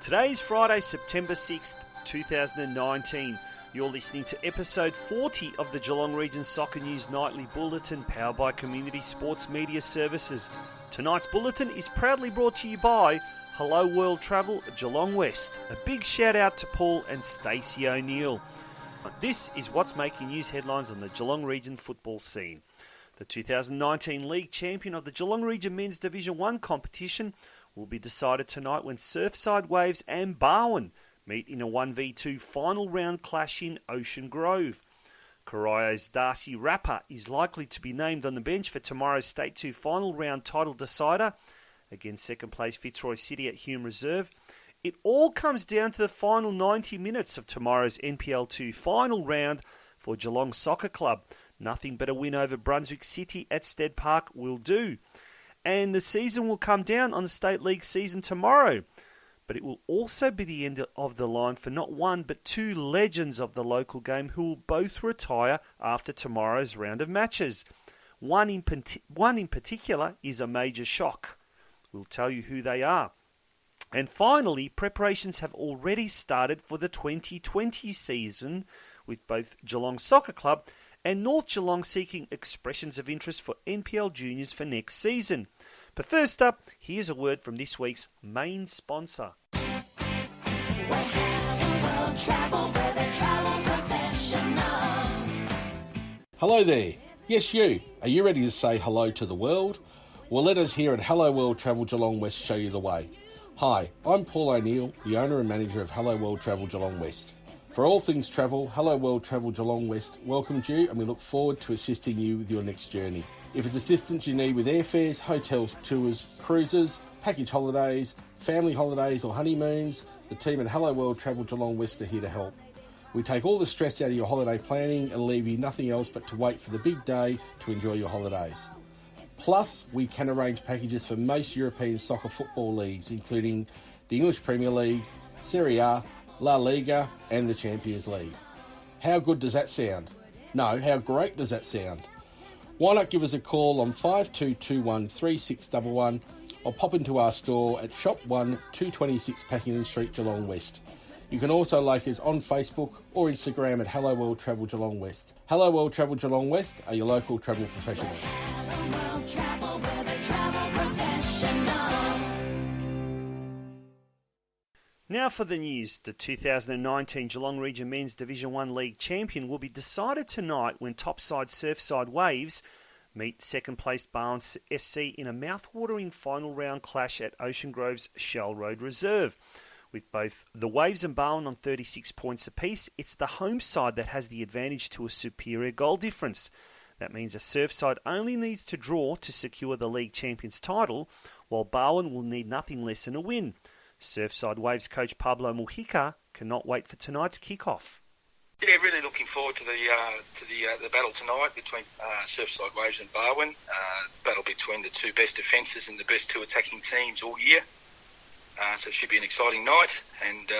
Today is Friday, September 6th, 2019. You're listening to episode 40 of the Geelong Region Soccer News Nightly Bulletin, powered by Community Sports Media Services. Tonight's bulletin is proudly brought to you by Hello World Travel Geelong West. A big shout out to Paul and Stacey O'Neill. This is what's making news headlines on the Geelong Region football scene. The 2019 League Champion of the Geelong Region Men's Division 1 competition will be decided tonight when Surfside Waves and Barwon meet in a 1v2 final round clash in Ocean Grove. CORIO'S Darcy Rapa is likely to be named on the bench for tomorrow's State 2 final round title decider against second place Fitzroy City at Hume Reserve. It all comes down to the final 90 minutes of tomorrow's NPL 2 final round for Geelong Soccer Club. Nothing but a win over Brunswick City at Stead Park will do. And the season will come down on the State League season tomorrow. But it will also be the end of the line for not one but two legends of the local game who will both retire after tomorrow's round of matches. One in particular is a major shock. We'll tell you who they are. And finally, preparations have already started for the 2020 season, with both Geelong Soccer Club and North Geelong seeking expressions of interest for NPL juniors for next season. But first up, here's a word from this week's main sponsor. Hello there. Yes, you. Are you ready to say hello to the world? Well, let us here at Hello World Travel Geelong West show you the way. Hi, I'm Paul O'Neill, the owner and manager of Hello World Travel Geelong West. For all things travel, Hello World Travel Geelong West welcomes you, and we look forward to assisting you with your next journey. If it's assistance you need with airfares, hotels, tours, cruises, package holidays, family holidays or honeymoons, the team at Hello World Travel Geelong West are here to help. We take all the stress out of your holiday planning and leave you nothing else but to wait for the big day to enjoy your holidays. Plus, we can arrange packages for most European soccer football leagues, including the English Premier League, Serie A, La Liga and the Champions League. How good does that sound? No, how great does that sound? Why not give us a call on 5221 3611 or pop into our store at Shop 1 226 Packington Street, Geelong West. You can also like us on Facebook or Instagram at Hello World Travel Geelong West. Hello World Travel Geelong West are your local travel professionals. Hello World Travel, where they travel professionals. Now for the news. The 2019 Geelong Region Men's Division 1 League Champion will be decided tonight when top side Surfside Waves meet second placed Barwon SC in a mouth-watering final round clash at Ocean Grove's Shell Road Reserve. With both the Waves and Barwon on 36 points apiece, it's the home side that has the advantage to a superior goal difference. That means a Surfside only needs to draw to secure the league champion's title, while Barwon will need nothing less than a win. Surfside Waves coach Pablo Mujica cannot wait for tonight's kick-off. Yeah, really looking forward to the battle tonight between Surfside Waves and Barwon. Battle between the two best defences and the best two attacking teams all year. So it should be an exciting night. And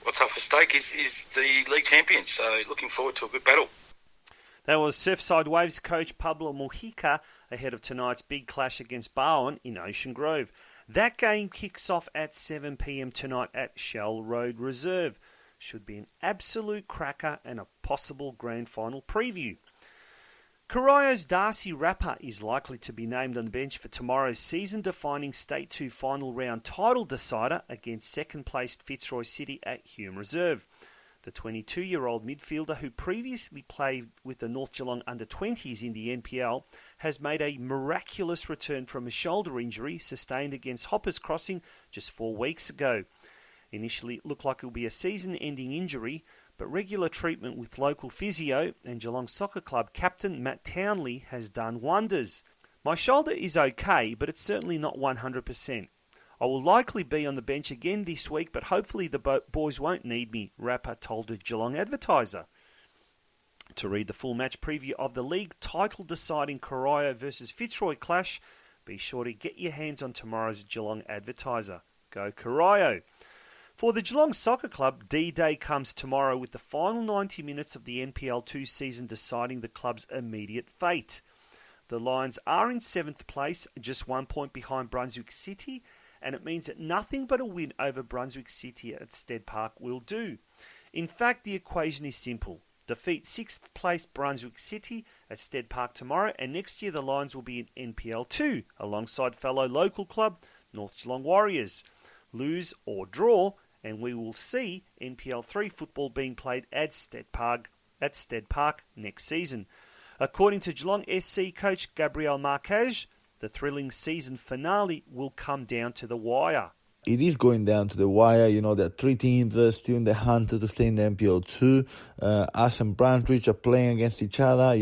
what's up for stake is the league champion. So looking forward to a good battle. That was Surfside Waves coach Pablo Mujica ahead of tonight's big clash against Barwon in Ocean Grove. That game kicks off at 7 p.m. tonight at Shell Road Reserve. Should be an absolute cracker and a possible grand final preview. CORIO'S Darcy Rapa is likely to be named on the bench for tomorrow's season-defining State 2 final round title decider against second-placed Fitzroy City at Hume Reserve. The 22-year-old midfielder who previously played with the North Geelong under-20s in the NPL has made a miraculous return from a shoulder injury sustained against Hoppers Crossing just 4 weeks ago. Initially, it looked like it would be a season-ending injury, but regular treatment with local physio and Geelong Soccer Club captain Matt Townley has done wonders. My shoulder is okay, but it's certainly not 100%. I will likely be on the bench again this week, but hopefully the boys won't need me, Rapa told a Geelong Advertiser. To read the full match preview of the league title-deciding CORIO versus Fitzroy clash, be sure to get your hands on tomorrow's Geelong Advertiser. Go CORIO! For the Geelong Soccer Club, D-Day comes tomorrow with the final 90 minutes of the NPL 2 season deciding the club's immediate fate. The Lions are in 7th place, just 1 point behind Brunswick City, and it means that nothing but a win over Brunswick City at Stead Park will do. In fact, the equation is simple. Defeat 6th place Brunswick City at Stead Park tomorrow, and next year the Lions will be in NPL 2 alongside fellow local club North Geelong Warriors. Lose or draw, and we will see NPL 3 football being played at Stead Park next season. According to Geelong SC coach Gabriel Marquez, the thrilling season finale will come down to the wire. It is going down to the wire. There are 3 teams still in the hunt to stay in the NPL 2. Us and Brunswick are playing against each other.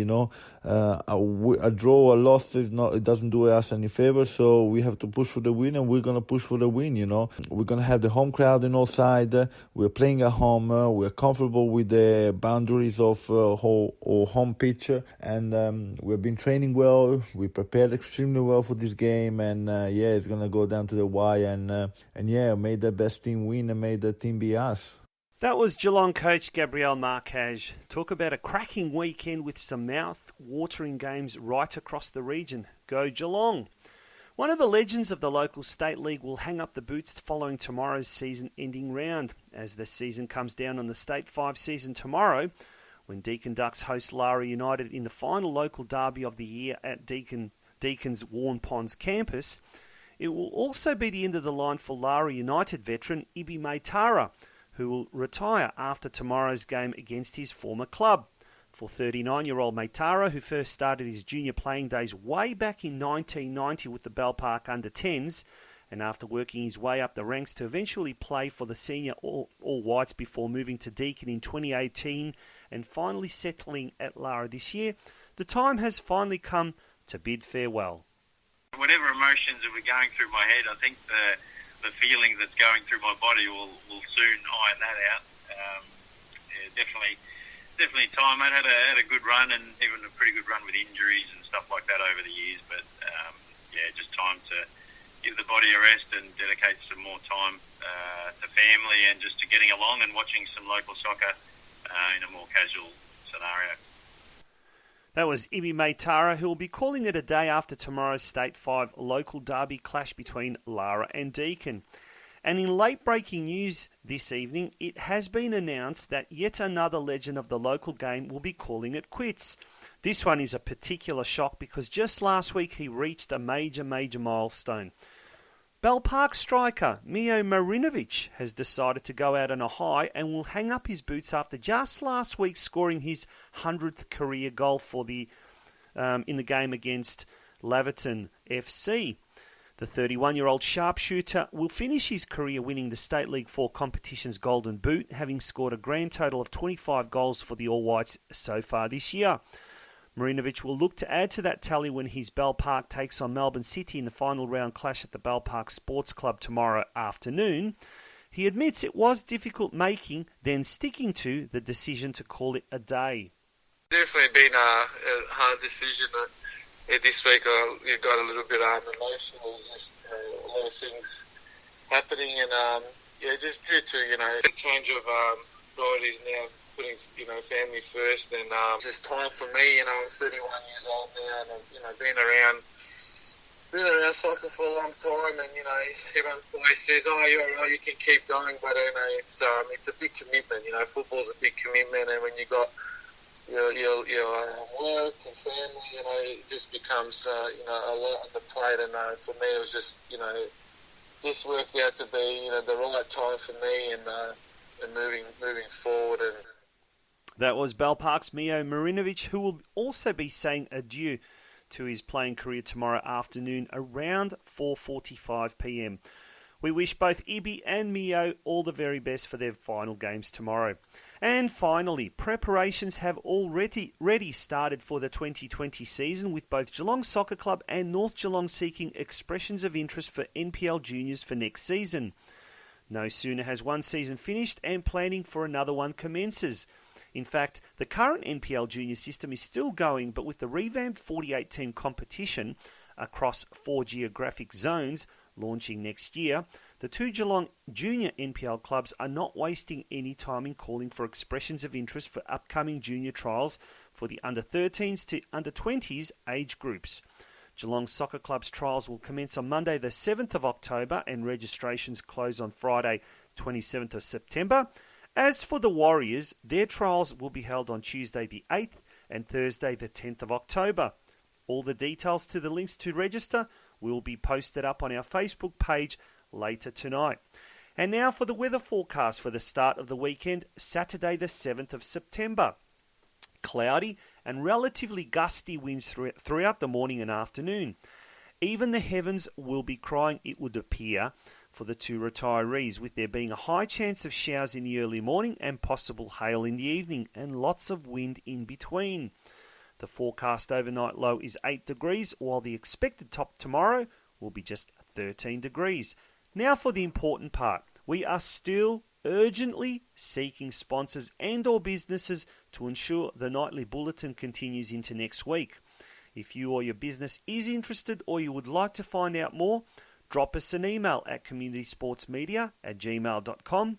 A draw or loss it doesn't do us any favor. So we have to push for the win, and we're gonna push for the win. We're gonna have the home crowd on all sides. We're playing at home. We're comfortable with the boundaries of our home pitch, and we've been training well. We prepared extremely well for this game, and it's gonna go down to the wire. And made the best team win and made the team be us. That was Geelong coach Gabriel Marquez. Talk about a cracking weekend with some mouth-watering games right across the region. Go Geelong! One of the legends of the local state league will hang up the boots following tomorrow's season-ending round. As the season comes down on the State 5 season tomorrow, when Deakin Ducks host Lara United in the final local derby of the year at Deakin's Warn Ponds campus, it will also be the end of the line for Lara United veteran Ibi Maitara, who will retire after tomorrow's game against his former club. For 39-year-old Maitara, who first started his junior playing days way back in 1990 with the Bell Park under-10s, and after working his way up the ranks to eventually play for the senior All-Whites before moving to Deakin in 2018 and finally settling at Lara this year, the time has finally come to bid farewell. Whatever emotions that were going through my head, I think the feeling that's going through my body will soon iron that out. Definitely time. I had a good run, and even a pretty good run with injuries and stuff like that over the years. But just time to give the body a rest and dedicate some more time to family and just to getting along and watching some local soccer in a more casual scenario. That was Ibi Maitara, who will be calling it a day after tomorrow's State 5 local derby clash between Lara and Deakin. And in late-breaking news this evening, it has been announced that yet another legend of the local game will be calling it quits. This one is a particular shock because just last week he reached a major milestone. Bell Park striker Mio Marinovic has decided to go out on a high and will hang up his boots after just last week scoring his 100th career goal for in the game against Laverton FC. The 31-year-old sharpshooter will finish his career winning the State League 4 competition's Golden Boot, having scored a grand total of 25 goals for the All Whites so far this year. Marinovic will look to add to that tally when his Bell Park takes on Melbourne City in the final round clash at the Bell Park Sports Club tomorrow afternoon. He admits it was difficult making, then sticking to the decision to call it a day. Definitely been a hard decision. This week I got a little bit emotional, just a lot of things happening, and just due to the change of priorities now, putting family first, and just time for me. I'm 31 years old now, and I've been around soccer for a long time, and everyone always says, "Oh, you're all right, you can keep going," but it's a big commitment. Football's a big commitment, and when you got your work and family, it just becomes a lot on the plate. And for me, it was just this worked out to be the right time for me, and moving forward. And that was Bell Park's Mio Marinovic, who will also be saying adieu to his playing career tomorrow afternoon around 4:45 p.m. We wish both Ibi and Mio all the very best for their final games tomorrow. And finally, preparations have already started for the 2020 season, with both Geelong Soccer Club and North Geelong seeking expressions of interest for NPL juniors for next season. No sooner has one season finished and planning for another one commences. In fact, the current NPL junior system is still going, but with the revamped 48-team competition across 4 geographic zones launching next year, the 2 Geelong junior NPL clubs are not wasting any time in calling for expressions of interest for upcoming junior trials for the under-13s to under-20s age groups. Geelong Soccer Club's trials will commence on Monday the 7th of October and registrations close on Friday 27th of September. As for the Warriors, their trials will be held on Tuesday the 8th and Thursday the 10th of October. All the details to the links to register will be posted up on our Facebook page later tonight. And now for the weather forecast for the start of the weekend, Saturday the 7th of September. Cloudy and relatively gusty winds throughout the morning and afternoon. Even the heavens will be crying, it would appear, for the two retirees, with there being a high chance of showers in the early morning and possible hail in the evening, and lots of wind in between. The forecast overnight low is 8 degrees, while the expected top tomorrow will be just 13 degrees. Now for the important part. We are still urgently seeking sponsors and or businesses to ensure the Nightly Bulletin continues into next week. If you or your business is interested or you would like to find out more, drop us an email at communitysportsmedia@gmail.com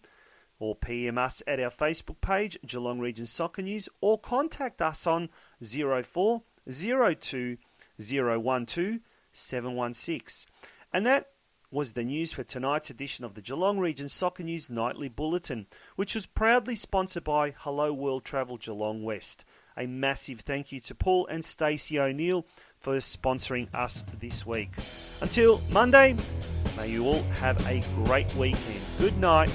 or PM us at our Facebook page, Geelong Region Soccer News, or contact us on 04 02 012 716. And that was the news for tonight's edition of the Geelong Region Soccer News Nightly Bulletin, which was proudly sponsored by Hello World Travel Geelong West. A massive thank you to Paul and Stacey O'Neill for sponsoring us this week. Until Monday, may you all have a great weekend. Good night.